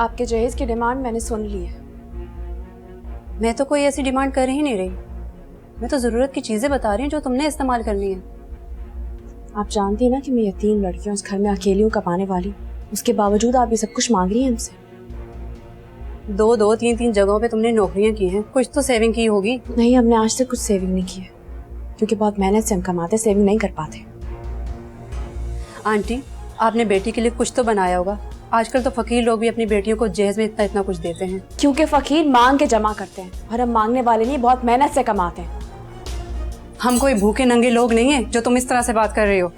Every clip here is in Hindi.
आपके जहेज की डिमांड मैंने सुन ली है। मैं तो कोई ऐसी डिमांड कर ही नहीं रही। मैं तो जरूरत की चीजें बता रही हूँ जो तुमने इस्तेमाल करनी है। आप जानती हैं ना कि मैं यतीम लड़की हूँ, उस घर में अकेली हूँ, कमाने वाली। उसके बावजूद आप ये सब कुछ मांग रही हैं हमसे। 2-2, 3-3 जगहों पे तुमने नौकरियां की हैं, कुछ तो सेविंग की होगी। नहीं, हमने आज तक कुछ सेविंग नहीं की है, क्योंकि बहुत मेहनत से हम कमाते, सेविंग नहीं कर पाते। आंटी, आपने बेटी के लिए कुछ तो बनाया होगा। आजकल तो फकीर लोग भी अपनी बेटियों को जहेज में इतना इतना कुछ देते हैं। क्योंकि फकीर मांग के जमा करते हैं और हम मांगने वाले नहीं, बहुत मेहनत से कमाते हैं। हम कोई भूखे नंगे लोग नहीं है जो तुम इस तरह से बात कर रही हो।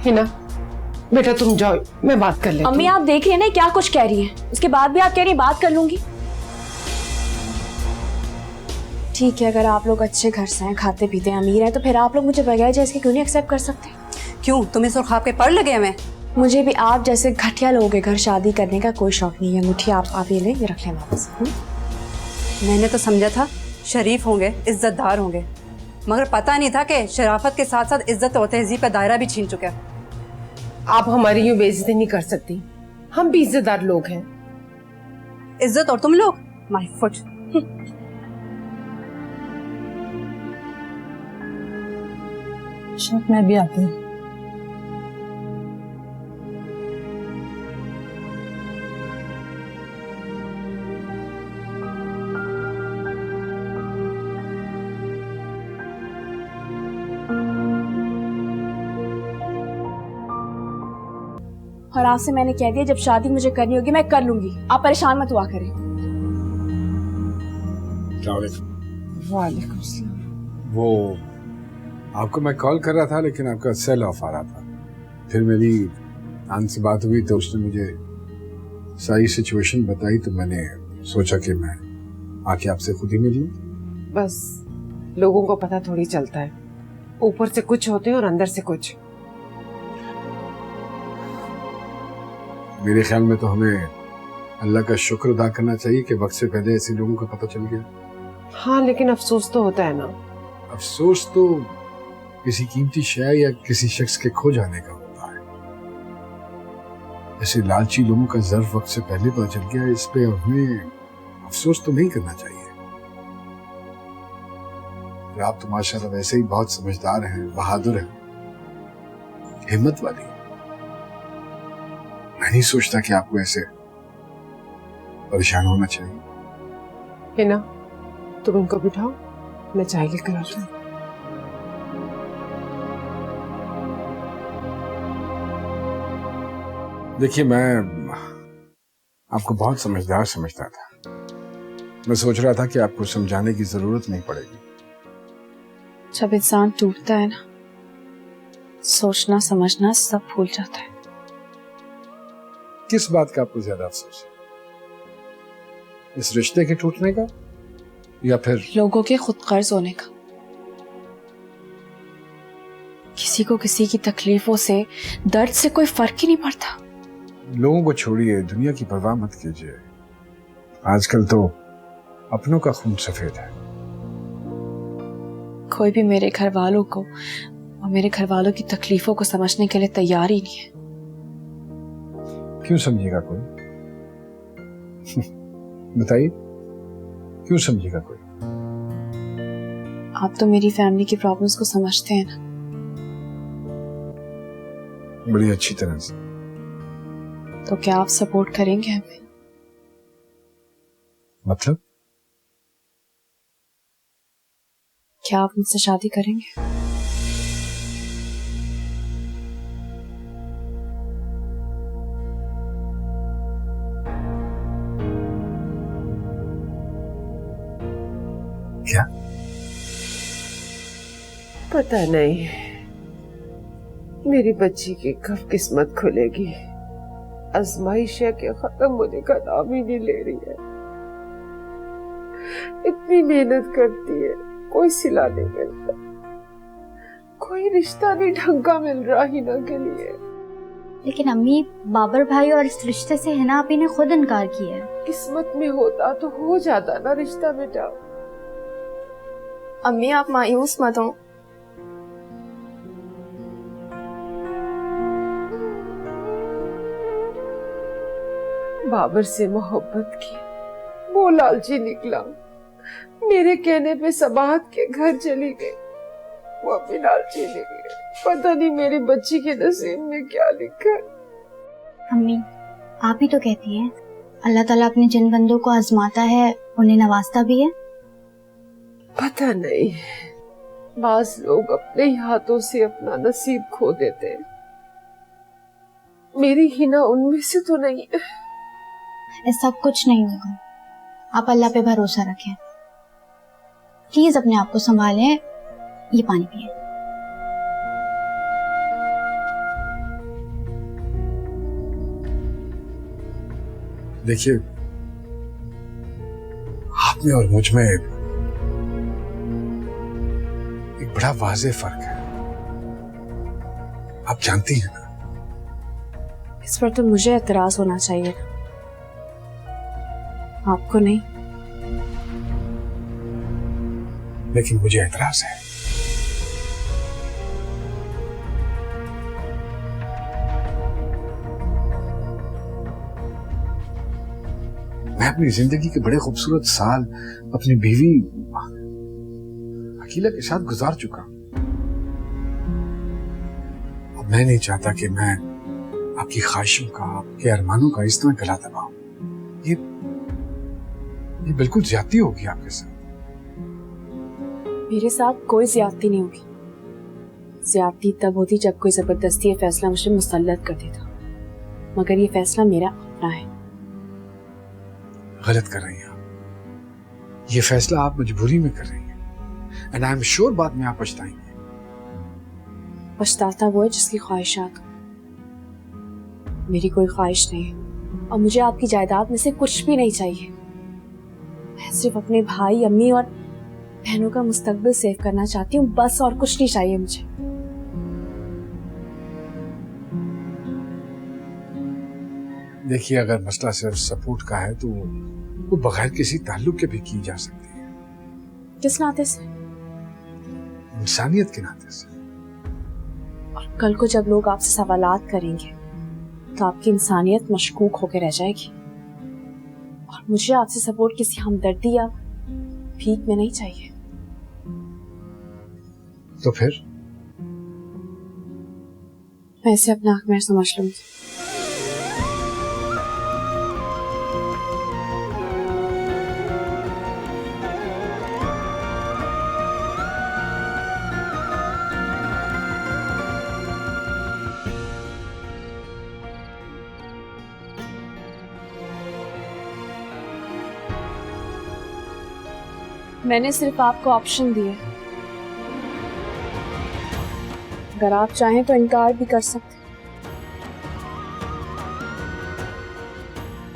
हिना बेटा तुम जाओ, मैं बात कर लेती हूँ। अम्मी आप देख रही हैं ना क्या कुछ कह रही हैं, उसके बाद भी आप कह रही हैं बात कर लूंगी। ठीक है, अगर आप लोग अच्छे घर से हैं, खाते पीते हैं, अमीर हैं, तो फिर आप लोग मुझे बगैर जहेज के क्यों नहीं एक्सेप्ट कर सकते? क्यों, तुम्हें सुरखाब के पर लगे हमें? मुझे भी आप जैसे घटिया लोगों के घर शादी करने का कोई शौक नहीं है। मुठिया आप ये लें, ये रख लें वापस। मैंने तो समझा था शरीफ होंगे, इज्जतदार होंगे, मगर पता नहीं था कि शराफत के साथ साथ इज्जत और तहजीब का दायरा भी छीन चुका है। आप हमारी यूं बेइज्जती नहीं कर सकती, हम भी इज्जतदार लोग हैं। इज्जत और तुम लोग, माय फुट। मैं भी आती हूँ। और आपसे मैंने कह दिया जब शादी मुझे करनी होगी मैं कर लूंगी, आप परेशान मत हुआ करें। वालेकुम सलाम। वो आपको मैं कॉल कर रहा था लेकिन आपका सेल ऑफ आ रहा था। फिर मेरी आन से बात हुई तो उसने मुझे सारी सिचुएशन बताई, तो मैंने सोचा कि मैं आके आपसे खुद ही मिल लूं। बस लोगों को पता थोड़ी चलता है, ऊपर से कुछ होते हैं और अंदर से कुछ। मेरे ख्याल में तो हमें अल्लाह का शुक्र अदा करना चाहिए कि वक्त से पहले ऐसे लोगों का पता चल गया। हाँ लेकिन अफसोस तो होता है ना। अफसोस तो किसी कीमती शय या किसी शख्स के खो जाने का होता है। ऐसे लालची लोगों का ज़र्फ वक्त से पहले पता चल गया, इस पे हमें अफसोस तो नहीं करना चाहिए। आप तो माशाल्लाह वैसे ही बहुत समझदार हैं, बहादुर हैं, हिम्मत वाली। मैं नहीं सोचता कि आपको ऐसे परेशान होना चाहिए। हिना तुम इनको बिठाओ, मैं चाय लेकर आता हूँ। देखिए मैं आपको बहुत समझदार समझता था। मैं सोच रहा था कि आपको समझाने की जरूरत नहीं पड़ेगी। जब इंसान टूटता है ना, सोचना समझना सब भूल जाता है। किस बात का आपको ज्यादा अफसोस है, इस रिश्ते के टूटने का या फिर लोगों के खुद गर्ज होने का? किसी को किसी की तकलीफों से, दर्द से कोई फर्क ही नहीं पड़ता। लोगों को छोड़िए, दुनिया की परवाह मत कीजिए। आजकल तो अपनों का खून सफेद है। कोई भी मेरे घर वालों को और मेरे घर वालों की तकलीफों को समझने के लिए तैयार ही नहीं है। क्यों समझेगा कोई? बताइए, क्यों समझेगा कोई? आप तो मेरी फैमिली की प्रॉब्लम्स को समझते हैं ना। बड़ी अच्छी तरह से। तो क्या आप सपोर्ट करेंगे हमें? मतलब? क्या आप मुझसे शादी करेंगे? क्या? पता नहीं मेरी बच्ची की कब किस्मत खुलेगी। आजमाइश के खत्म होने का नाम ही नहीं ले रही है। इतनी मेहनत करती है, कोई सिला नहीं मिलता, कोई रिश्ता नहीं ढंग का मिल रहा हिना के लिए। लेकिन अम्मी, बाबर भाई और इस रिश्ते से हिना आपी ने खुद इनकार किया है। किस्मत में होता तो हो जाता ना रिश्ता बेटा। अम्मी आप मायूस मत हो। बाबर से मोहब्बत की, वो लालची निकला, मेरे कहने पे सबाहत के घर चली गई, वो भी लालची निकली। पता नहीं मेरी बच्ची के नसीब में क्या लिखा है। अम्मी, आप ही तो कहती हैं अल्लाह ताला अपने जिन बंदों को आजमाता है उन्हें नवाजता भी है। पता नहीं, बाज लोग अपने ही हाथों से अपना नसीब खो देते हैं। मेरी हिना उनमें से तो नहीं है। ऐसा कुछ नहीं होगा, आप अल्लाह पे भरोसा रखें। प्लीज अपने आप को संभालें। ये पानी पिए। देखिए, आप में और मुझ में एक बड़ा वाज़ेह फर्क है, आप जानती हैं ना। इस पर तो मुझे एतराज होना चाहिए, आपको नहीं। लेकिन मुझे एतराज है। मैं अपनी जिंदगी के बड़े खूबसूरत साल अपनी बीवी अकीला के साथ गुजार चुका। अब मैं नहीं चाहता कि मैं आपकी ख्वाहिशों का, आपके अरमानों का इस तरह गला दबाऊं। ये बिल्कुल ज्यादती होगी आपके साथ। मेरे साथ कोई ज्यादती नहीं होगी। ज्यादती तब होती जब कोई जबरदस्ती ये फैसला मुझे मुसल्लत कर देता, मगर ये फैसला मेरा अपना है। गलत कर रही हैं आप। ये फैसला आप मजबूरी में कर रही हैं, एंड आई एम श्योर बाद में आप पछताएंगे। पछताता वो है जिसकी ख्वाहिशात हो। मेरी कोई ख्वाहिश नहीं है, और मुझे आपकी जायदाद में से कुछ भी नहीं चाहिए। मैं सिर्फ अपने भाई, अम्मी और बहनों का मुस्तकबिल सेव करना चाहती हूँ, बस, और कुछ नहीं चाहिए मुझे। देखिए, अगर मसला सिर्फ सपोर्ट का है तो वो बगैर किसी ताल्लुक के भी की जा सकती है। किस नाते से? इंसानियत के नाते से। और कल को जब लोग आपसे सवालात करेंगे तो आपकी इंसानियत मशकूक होकर रह जाएगी। और मुझे आपसे सपोर्ट किसी हमदर्दी या भीख में नहीं चाहिए। तो फिर मैं इसे अपना हक महज समझ लूंगी। मैंने सिर्फ आपको ऑप्शन दिए, अगर आप चाहें तो इनकार भी कर सकते।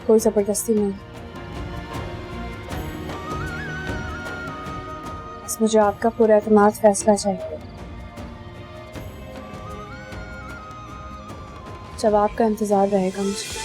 कोई जबरदस्ती नहीं, बस मुझे आपका पूरा एतमाद फैसला चाहिए। जवाब का इंतजार रहेगा मुझे।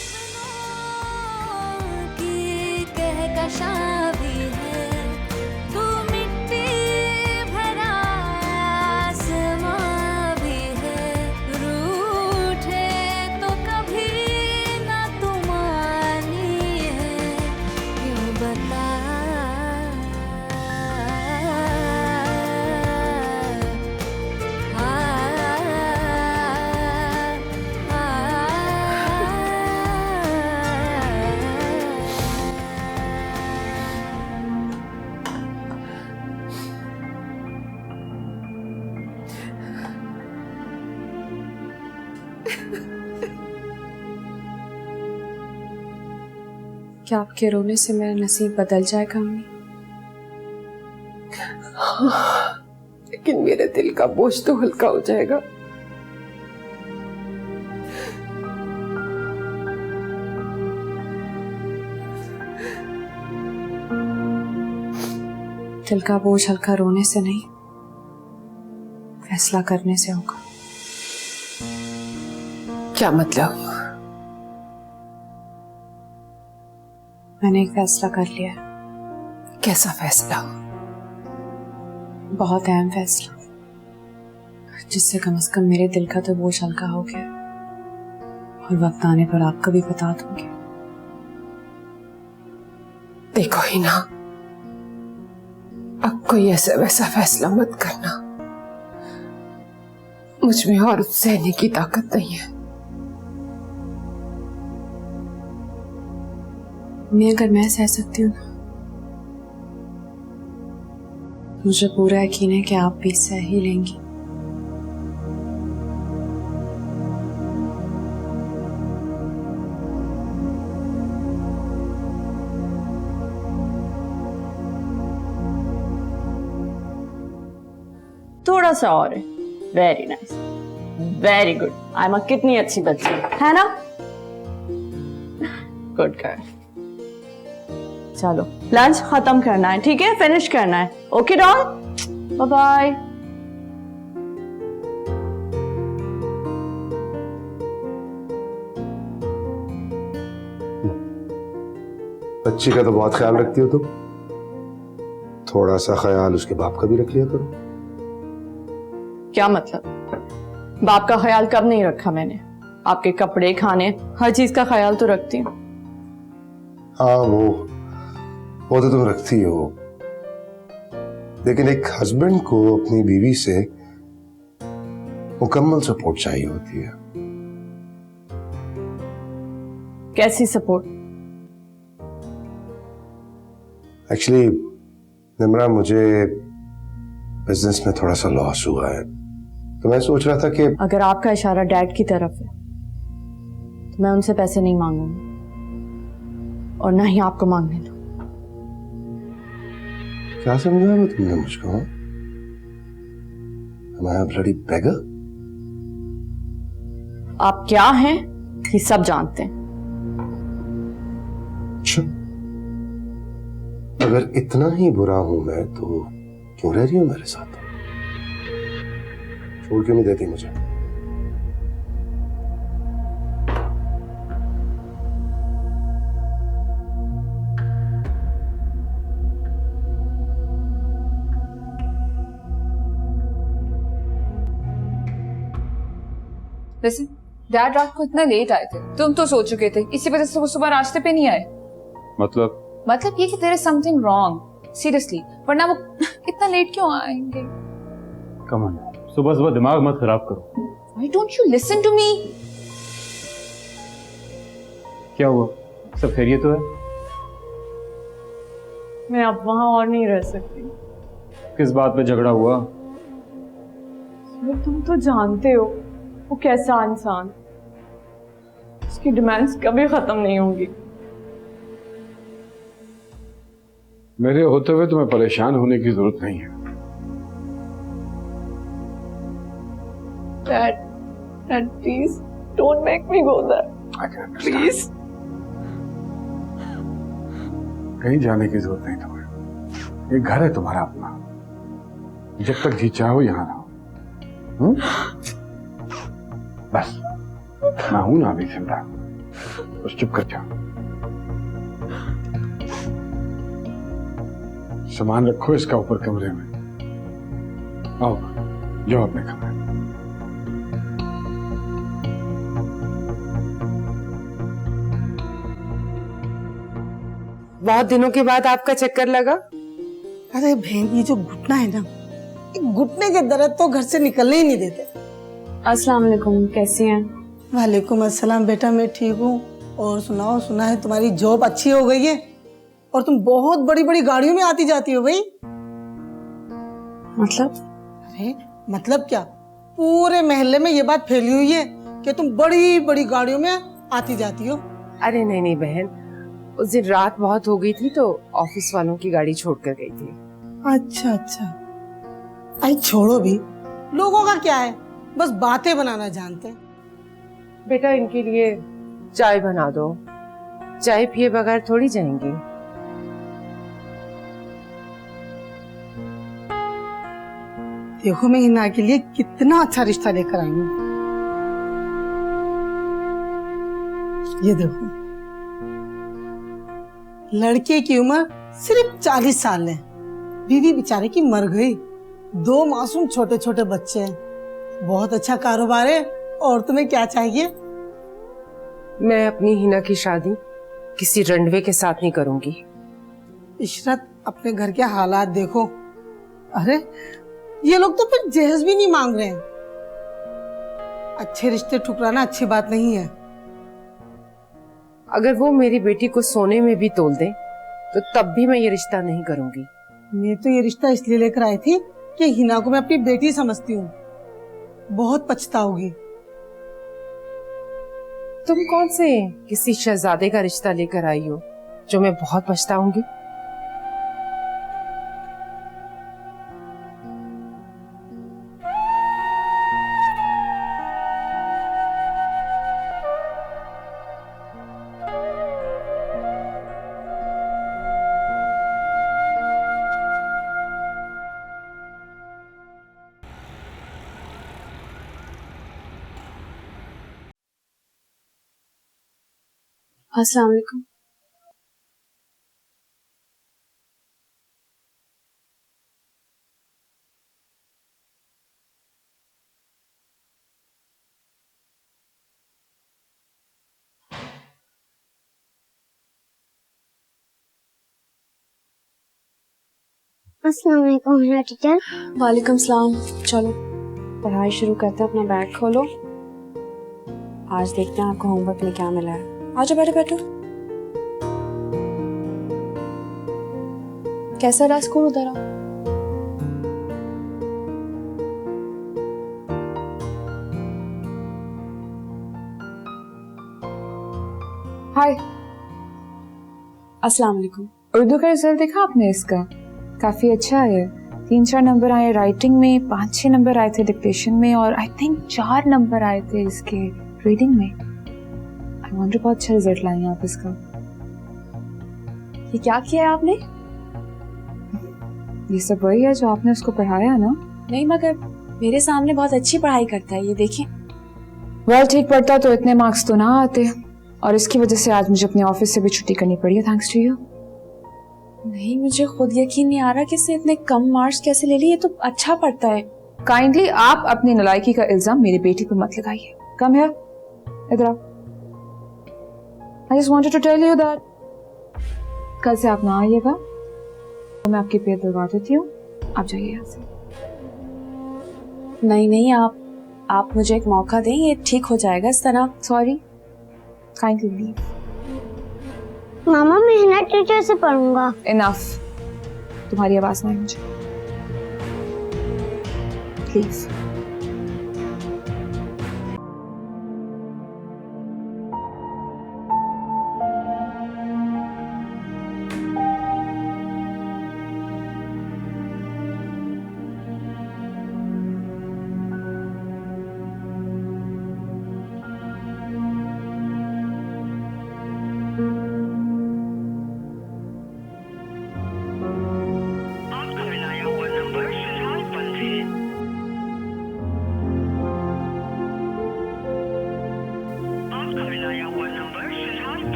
क्या आपके रोने से मेरा नसीब बदल जाएगा अम्मी? हाँ, लेकिन मेरे दिल का बोझ तो हल्का हो जाएगा। दिल का बोझ हल्का रोने से नहीं, फैसला करने से होगा। क्या मतलब? मैंने एक फैसला कर लिया है। कैसा फैसला? बहुत अहम फैसला, जिससे कम से कम मेरे दिल का तो बोझ हल्का हो गया, और वक्त आने पर आपको भी बता दूंगी। देखो ही ना, अब कोई ऐसा वैसा फैसला मत करना। मुझ में और सहने की ताकत नहीं है। अगर मैं सह सकती हूँ ना, मुझे पूरा यकीन है कि आप भी सह ही लेंगी। थोड़ा सा और है। Very nice, very good. Aima कितनी अच्छी बच्ची है ना? Good girl. चलो लंच खत्म करना है, ठीक है? फिनिश करना है। Okay doll, bye bye. बच्ची का तो बहुत ख्याल रखती हो तुम, थोड़ा सा ख्याल उसके बाप का भी रख लिया करो। क्या मतलब? बाप का ख्याल कब नहीं रखा मैंने? आपके कपड़े, खाने, हर चीज का ख्याल तो रखती हूँ। हाँ वो तो तुम रखती हो, लेकिन एक हस्बैंड को अपनी बीवी से मुकम्मल सपोर्ट चाहिए होती है। कैसी सपोर्ट? एक्चुअली निम्रा, मुझे बिजनेस में थोड़ा सा लॉस हुआ है, तो मैं सोच रहा था कि अगर आपका इशारा डैड की तरफ है तो मैं उनसे पैसे नहीं मांगूंगी और ना ही आपको मांगने दो। क्या समझा वो तुमने मुझको? हमारा ब्लडी बेगर? आप क्या हैं ये सब जानते हैं। अच्छा, अगर इतना ही बुरा हूं मैं तो क्यों रह रही हूं मेरे साथ? छोड़ क्यों नहीं देती मुझे? वैसे डैड रात को इतना लेट आए थे, तुम तो सो चुके थे, इसी वजह से वो सुबह रास्ते पे नहीं आए। मतलब ये कि there is something wrong, seriously, वरना वो इतना लेट क्यों आएंगे? कम ऑन, सुबह सुबह दिमाग मत खराब करो। Why don't you listen to me? क्या हुआ, सब खैरियत तो है? मैं अब वहां और नहीं रह सकती। किस बात पे झगड़ा हुआ? तुम तो जानते हो वो कैसा इंसान, उसकी डिमांड्स कभी खत्म नहीं होंगी। मेरे होते हुए तुम्हें परेशान होने की जरूरत नहीं है। Dad, please don't make me go there. Please. कहीं जाने की जरूरत नहीं तुम्हें, ये घर है तुम्हारा अपना, जब तक जी चाहो यहां रहो। बस मैं हूं ना अभी जिंदा, बस चुप कर जाओ। सामान रखो इसका ऊपर कमरे में, आओ जाओ अपने कमरे में। बहुत दिनों के बाद आपका चक्कर लगा। अरे बहन, ये जो घुटना है ना, घुटने के दर्द तो घर से निकलने ही नहीं देते। अस्सलाम वालेकुम, कैसी हैं? वालेकुम अस्सलाम बेटा, मैं ठीक हूँ। और सुनाओ, सुना है तुम्हारी जॉब अच्छी हो गई है और तुम बहुत बड़ी बड़ी गाड़ियों में आती जाती हो भाई। मतलब? अरे मतलब क्या, पूरे मोहल्ले में ये बात फैली हुई है कि तुम बड़ी बड़ी गाड़ियों में आती जाती हो। अरे नहीं बहन, उस दिन रात बहुत हो गई थी तो ऑफिस वालों की गाड़ी छोड़कर गई थी। अच्छा अच्छा, आई छोड़ो भी, लोगों का क्या है, बस बातें बनाना जानते हैं। बेटा इनके लिए चाय बना दो, चाय पिए बगैर थोड़ी जाएंगी। देखो मैं हिना के लिए कितना अच्छा रिश्ता लेकर आई हूँ। ये देखो, लड़के की उम्र सिर्फ 40 साल है, बीवी बेचारे की मर गई, 2 मासूम छोटे छोटे बच्चे हैं, बहुत अच्छा कारोबार है। और तुम्हें क्या चाहिए? मैं अपनी हिना की शादी किसी रंडवे के साथ नहीं करूंगी। इशरत, अपने घर के हालात देखो। अरे ये लोग तो फिर जहेज भी नहीं मांग रहे हैं। अच्छे रिश्ते ठुकराना अच्छी बात नहीं है। अगर वो मेरी बेटी को सोने में भी तोल दे तो तब भी मैं ये रिश्ता नहीं करूंगी। मैं तो ये रिश्ता इसलिए लेकर आई थी कि हिना को मैं अपनी बेटी समझती हूँ। बहुत पछताओगी। तुम कौन से किसी शहजादे का रिश्ता लेकर आई हो जो मैं बहुत पछताऊंगी? अस्सलाम वालेकुम। अस्सलाम वालेकुम हिना टीचर। वालेकुम सलाम। चलो पढ़ाई शुरू करते हैं। अपना बैग खोलो। आज देखते हैं आपको होमवर्क में क्या मिला है। आजो बैठो बैठो। कैसा रहा स्कूल? उधर आओ। हाय। अस्सलाम वालेकुम। उर्दू का रिजल्ट देखा आपने इसका? काफी अच्छा है। 3-4 नंबर आए राइटिंग में, 5-6 नंबर आए थे डिक्टेशन में और आई थिंक 4 नंबर आए थे इसके रीडिंग में। आई वंडर बहुत अच्छा रिजल्ट लाए आप इसका। ये क्या किया है आपने? ये सब वही है जो आपने उसको पढ़ाया ना? नहीं, मगर मेरे सामने बहुत अच्छी पढ़ाई करता है, ये देखें। वेल ठीक पढ़ता तो इतने मार्क्स तो ना आते, और इसकी वजह से आज मुझे अपने ऑफिस से भी छुट्टी करनी पड़ी है, थैंक्स टू यू। नहीं, मुझे खुद यकीन नहीं आ रहा कि इसने इतने कम मार्क्स कैसे ले लिए। ये तो अच्छा पढ़ता है। काइंडली आप अपनी नालायकी का इल्जाम मेरी बेटी पर मत लगाइए। कम हियर, इधर आओ। I just wanted to tell you that कल से आप ना आइएगा, तो मैं आपकी पेट दलवा देती हूँ। आप जाइए यहाँ से। नहीं नहीं, आप मुझे एक मौका दें, ये ठीक हो जाएगा इस तरह। Sorry, kindly leave. मामा मैं हिना टीचर से पढ़ूंगा। इनफ, तुम्हारी आवाज ना आई मुझे। प्लीज।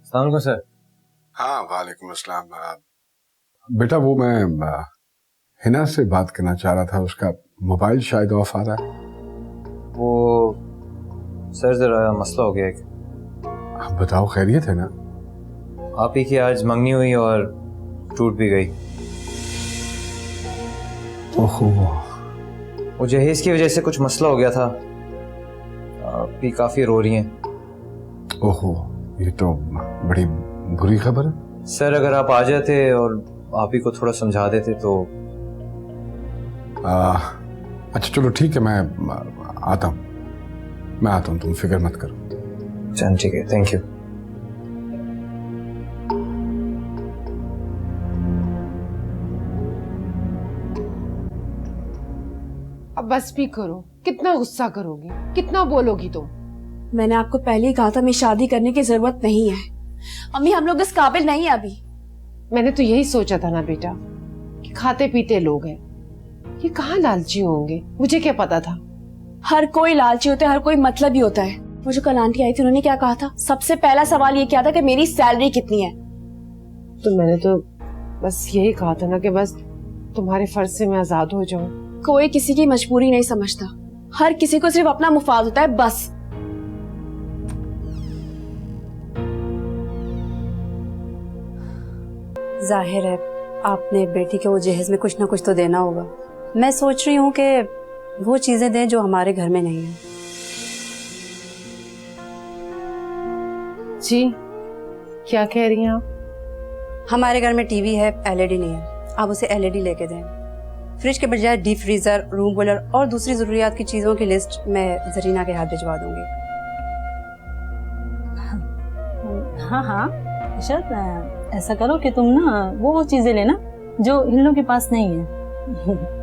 अस्सलाम सर। हाँ वालेकुम अस्सलाम। बेटा वो मैं हिना से बात करना चाह रहा था, उसका मोबाइल शायद ऑफ आ रहा है। वो सर जरा मसला हो गया एक। आप बताओ, खैरियत है ना? आप ही की आज मंगनी हुई और टूट भी गई। ओहो। वो जहेज की वजह से कुछ मसला हो गया था। आप भी काफी रो रही हैं। ओहो, ये तो बड़ी बुरी खबर है। सर अगर आप आ जाते और आप ही को थोड़ा समझा देते तो। अच्छा चलो ठीक है, मैं आता हूँ, तुम फिक्र मत करो। चल ठीक है, थैंक यू। अब बस भी करो, कितना गुस्सा करोगी, कितना बोलोगी तुम? मैंने आपको पहले ही कहा था, मैं शादी करने की जरूरत नहीं है। अम्मी, हम लोग इस काबिल नहीं है अभी। मैंने तो यही सोचा था ना बेटा कि खाते पीते लोग हैं, ये कहाँ लालची होंगे। मुझे क्या पता था। हर कोई लालची होता है, हर कोई मतलबी होता है। वो जो कल आंटी आई थी उन्होंने क्या कहा था? सबसे पहला सवाल ये किया था कि मेरी सैलरी कितनी है। तो मैंने तो बस यही कहा था ना कि बस तुम्हारे फर्ज से मैं आजाद हो जाऊं। कोई किसी की मजबूरी नहीं समझता, हर किसी को सिर्फ अपना मुफाद होता है बस। जाहिर है आपने बेटी के वो जहेज में कुछ ना कुछ तो देना होगा। मैं सोच रही हूँ कि वो चीजें दें जो हमारे घर में नहीं है। जी क्या कह रही हैं आप? हमारे घर में टीवी है, एलईडी नहीं है। आप उसे एलईडी लेके दें। फ्रिज के बजाय डीप फ्रीजर, रूम कूलर और दूसरी जरूरियात की चीजों की लिस्ट मैं जरीना के हाथ भिजवा दूंगी। हाँ हाँ इशरत, ऐसा करो कि तुम ना वो चीजें लेना जो इन लोगों के पास नहीं है।